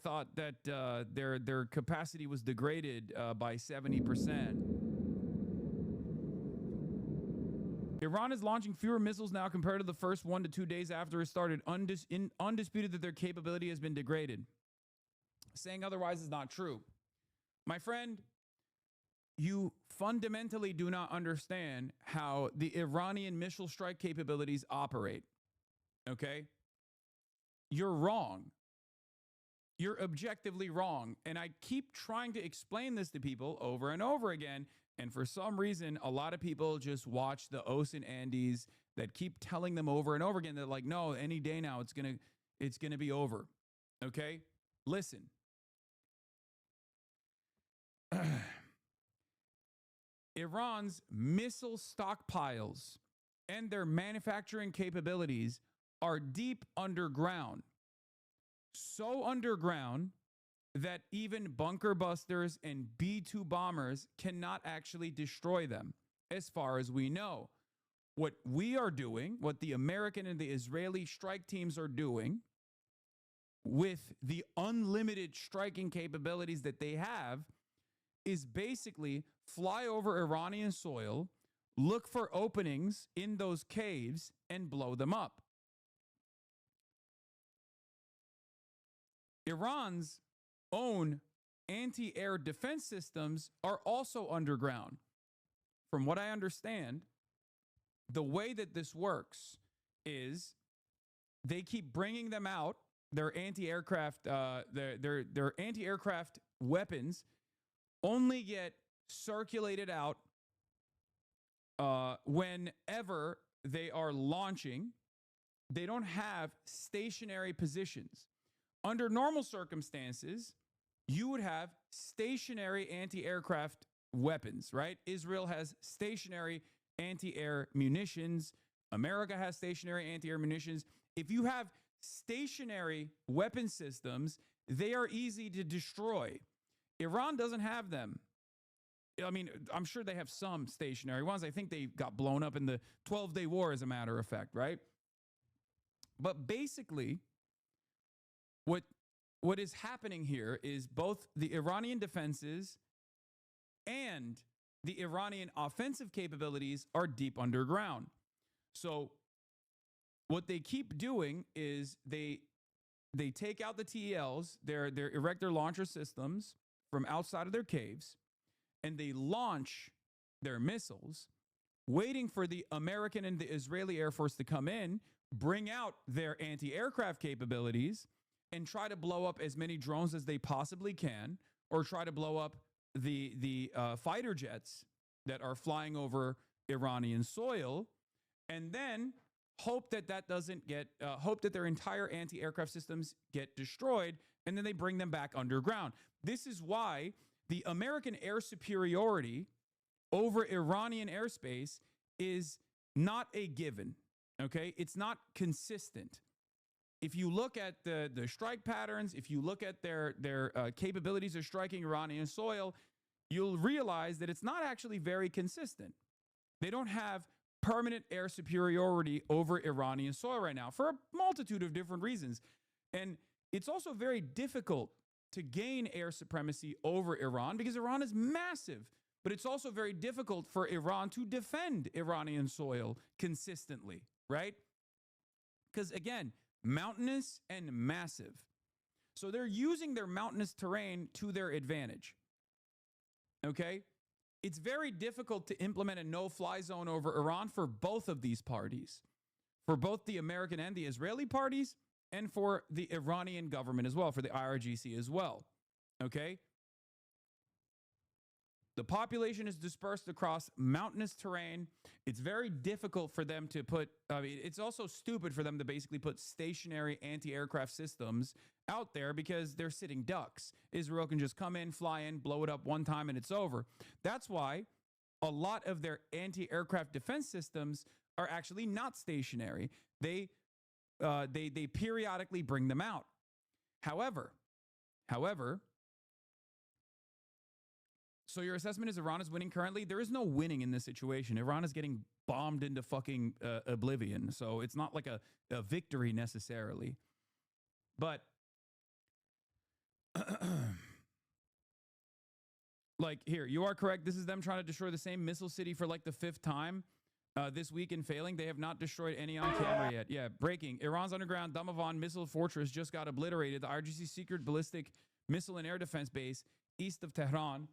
thought that their capacity was degraded by 70%. Iran is launching fewer missiles now compared to the first 1 to 2 days after it started. Undisputed that their capability has been degraded. Saying otherwise is not true. My friend, you fundamentally do not understand how the Iranian missile strike capabilities operate. Okay? You're wrong. You're objectively wrong. And I keep trying to explain this to people over and over again. And for some reason, a lot of people just watch the Os and Andes that keep telling them over and over again. They're like, no, any day now, it's gonna be over. Okay? Listen. Iran's missile stockpiles and their manufacturing capabilities are deep underground. So underground that even bunker busters and B-2 bombers cannot actually destroy them, as far as we know. What we are doing, what the American and the Israeli strike teams are doing with the unlimited striking capabilities that they have is basically fly over Iranian soil, look for openings in those caves, and blow them up. Iran's own anti-air defense systems are also underground. From what I understand, the way that this works is they keep bringing them out, their anti-aircraft, their anti-aircraft weapons only get circulated out whenever they are launching. They don't have stationary positions. Under normal circumstances, you would have stationary anti-aircraft weapons, right? Israel has stationary anti-air munitions. America has stationary anti-air munitions. If you have stationary weapon systems, they are easy to destroy. Iran doesn't have them. I mean, I'm sure they have some stationary ones. I think they got blown up in the 12-day war, as a matter of fact, right? But basically, what is happening here is both the Iranian defenses and the Iranian offensive capabilities are deep underground. So what they keep doing is they take out the TELs, their erector launcher systems, from outside of their caves, and they launch their missiles, waiting for the American and the Israeli Air Force to come in, bring out their anti-aircraft capabilities, and try to blow up as many drones as they possibly can, or try to blow up the fighter jets that are flying over Iranian soil, and then hope that hope that their entire anti-aircraft systems get destroyed, and then they bring them back underground. This is why the American air superiority over Iranian airspace is not a given, okay? It's not consistent. If you look at the strike patterns, if you look at their capabilities of striking Iranian soil, you'll realize that it's not actually very consistent. They don't have permanent air superiority over Iranian soil right now for a multitude of different reasons. And it's also very difficult to gain air supremacy over Iran because Iran is massive. But it's also very difficult for Iran to defend Iranian soil consistently, right? Because again, mountainous and massive. So they're using their mountainous terrain to their advantage. Okay? It's very difficult to implement a no-fly zone over Iran for both of these parties, for both the American and the Israeli parties, and for the Iranian government as well, for the IRGC as well. Okay? The population is dispersed across mountainous terrain. It's very difficult for them to put, it's also stupid for them to basically put stationary anti-aircraft systems out there because they're sitting ducks. Israel can just come in, fly in, blow it up one time, and it's over. That's why a lot of their anti-aircraft defense systems are actually not stationary. They periodically bring them out. However, so your assessment is Iran is winning currently? There is no winning in this situation. Iran is getting bombed into fucking oblivion. So it's not like a victory necessarily. But Like, here, you are correct. This is them trying to destroy the same missile city for like the 5th time this week and failing. They have not destroyed any on camera yet. Yeah, breaking. Iran's underground Damavand missile fortress just got obliterated. The RGC secret ballistic missile and air defense base east of Tehran,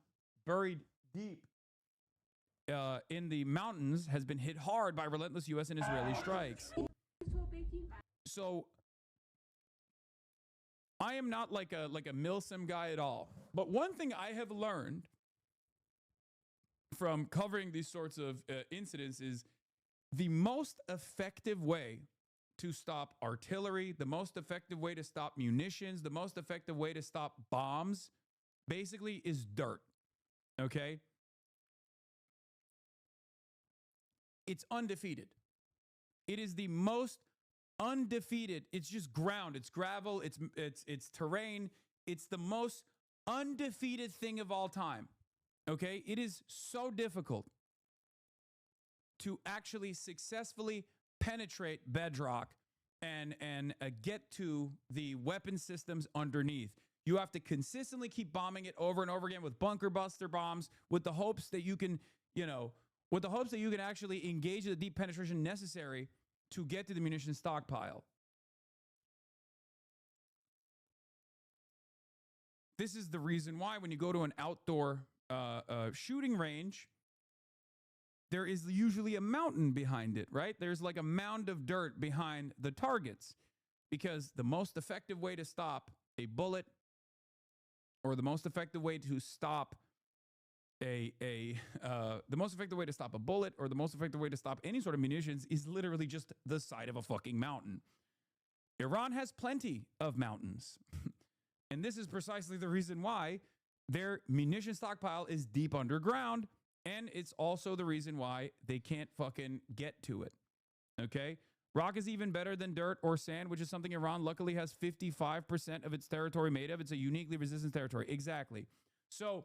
buried deep in the mountains, has been hit hard by relentless U.S. and Israeli strikes. So I am not like a milsim guy at all. But one thing I have learned from covering these sorts of incidents is the most effective way to stop artillery, the most effective way to stop munitions, the most effective way to stop bombs, basically is dirt. Okay? It's undefeated. It is the most undefeated. It's just ground. It's gravel. It's terrain. It's the most undefeated thing of all time. Okay? It is so difficult to actually successfully penetrate bedrock and get to the weapon systems underneath. You have to consistently keep bombing it over and over again with bunker buster bombs with the hopes that you can, with the hopes that you can actually engage the deep penetration necessary to get to the munition stockpile. This is the reason why when you go to an outdoor shooting range, there is usually a mountain behind it, right? There's like a mound of dirt behind the targets, because the most effective way to stop a bullet, or the most effective way to stop the most effective way to stop a bullet, or the most effective way to stop any sort of munitions, is literally just the side of a fucking mountain. Iran has plenty of mountains. And this is precisely the reason why their munition stockpile is deep underground. And it's also the reason why they can't fucking get to it. Okay? Rock is even better than dirt or sand, which is something Iran luckily has 55% of its territory made of. It's a uniquely resistant territory. Exactly. So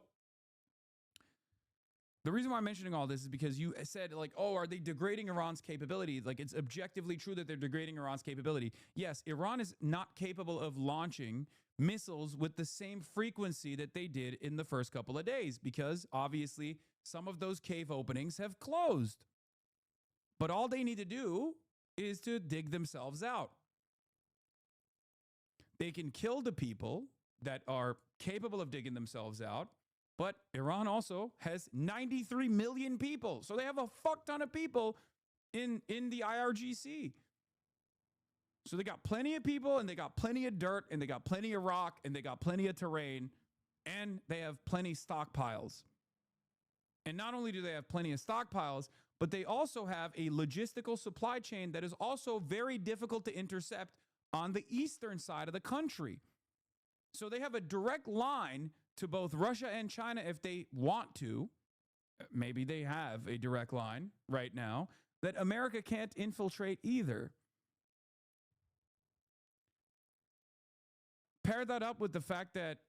the reason why I'm mentioning all this is because you said, like, oh, are they degrading Iran's capability? Like, it's objectively true that they're degrading Iran's capability. Yes, Iran is not capable of launching missiles with the same frequency that they did in the first couple of days, because obviously some of those cave openings have closed. But all they need to do is to dig themselves out. They can kill the people that are capable of digging themselves out, but Iran also has 93 million people. So they have a fuck ton of people in the IRGC. So they got plenty of people, and they got plenty of dirt, and they got plenty of rock, and they got plenty of terrain, and they have plenty stockpiles. And not only do they have plenty of stockpiles, but they also have a logistical supply chain that is also very difficult to intercept on the eastern side of the country. So they have a direct line to both Russia and China if they want to. Maybe they have a direct line right now that America can't infiltrate either. Pair that up with the fact that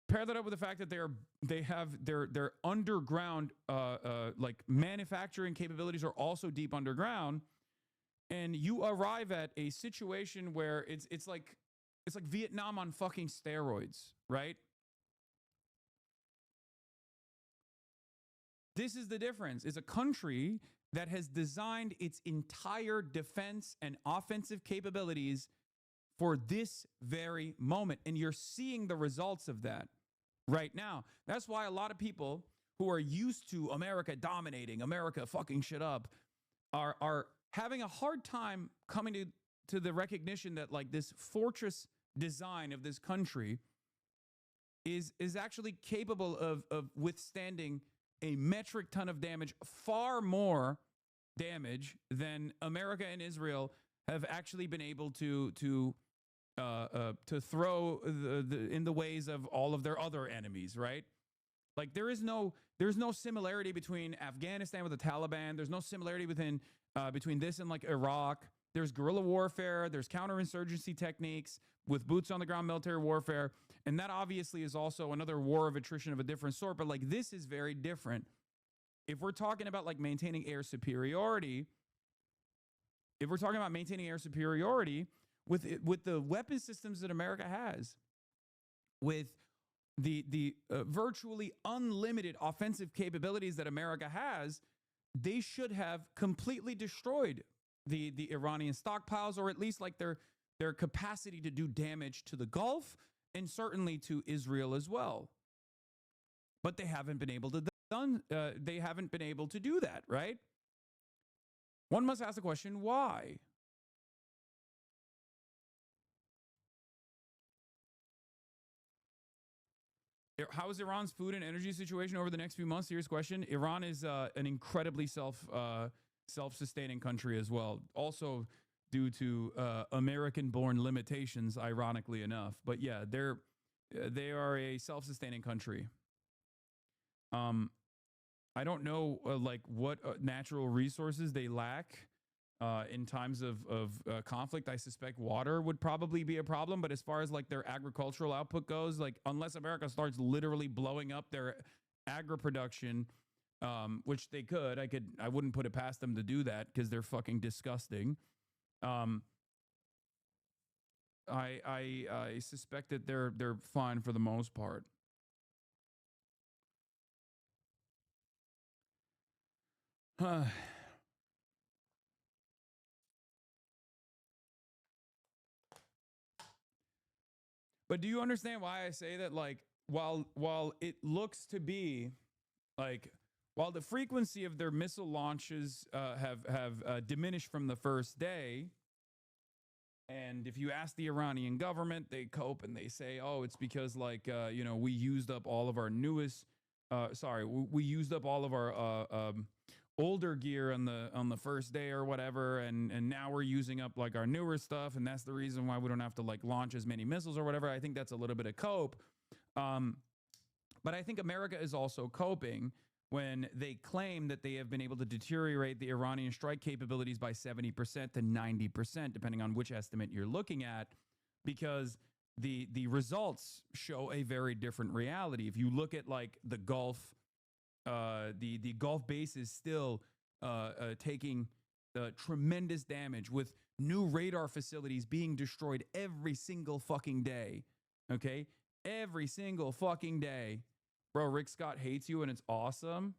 their underground like manufacturing capabilities are also deep underground, and you arrive at a situation where it's like Vietnam on fucking steroids, right? This is the difference. It's a country that has designed its entire defense and offensive capabilities for this very moment. And you're seeing the results of that right now. That's why a lot of people who are used to America dominating, America fucking shit up, are having a hard time coming to the recognition that, like, this fortress design of this country is actually capable of withstanding a metric ton of damage, far more damage than America and Israel have actually been able to throw in the ways of all of their other enemies, right? Like, there's no similarity between Afghanistan with the Taliban. There's no similarity between this and like Iraq. There's guerrilla warfare. There's counterinsurgency techniques with boots on the ground military warfare. And that obviously is also another war of attrition of a different sort. But like, this is very different. If we're talking about like maintaining air superiority, with the weapon systems that America has, with the virtually unlimited offensive capabilities that America has, they should have completely destroyed the Iranian stockpiles, or at least like their capacity to do damage to the Gulf and certainly to Israel as well. But they haven't been able to they haven't been able to do that, right? One must ask the question, why? How is Iran's food and energy situation over the next few months? Serious question. Iran is an incredibly self-sustaining country as well. Also due to American-born limitations, ironically enough. But yeah, they are a self-sustaining country. Um, I don't know like what natural resources they lack in times of conflict. I suspect water would probably be a problem. But as far as like their agricultural output goes, like unless America starts literally blowing up their agri production, which they could, I wouldn't put it past them to do that because they're fucking disgusting. Um, I suspect that they're fine for the most part. But do you understand why I say that? Like, while it looks to be like, while the frequency of their missile launches have diminished from the first day, and if you ask the Iranian government, they cope and they say, "Oh, it's because like we used up all of our newest, sorry, we used up all of our older gear on the first day or whatever, and now we're using up like our newer stuff, and that's the reason why we don't have to like launch as many missiles or whatever." I think that's a little bit of cope, um, but I think America is also coping when they claim that they have been able to deteriorate the Iranian strike capabilities by 70% to 90%, depending on which estimate you're looking at, because the results show a very different reality. If you look at like the Gulf, the Gulf base is still taking tremendous damage with new radar facilities being destroyed every single fucking day. Okay, every single fucking day, bro. Rick Scott hates you, and it's awesome.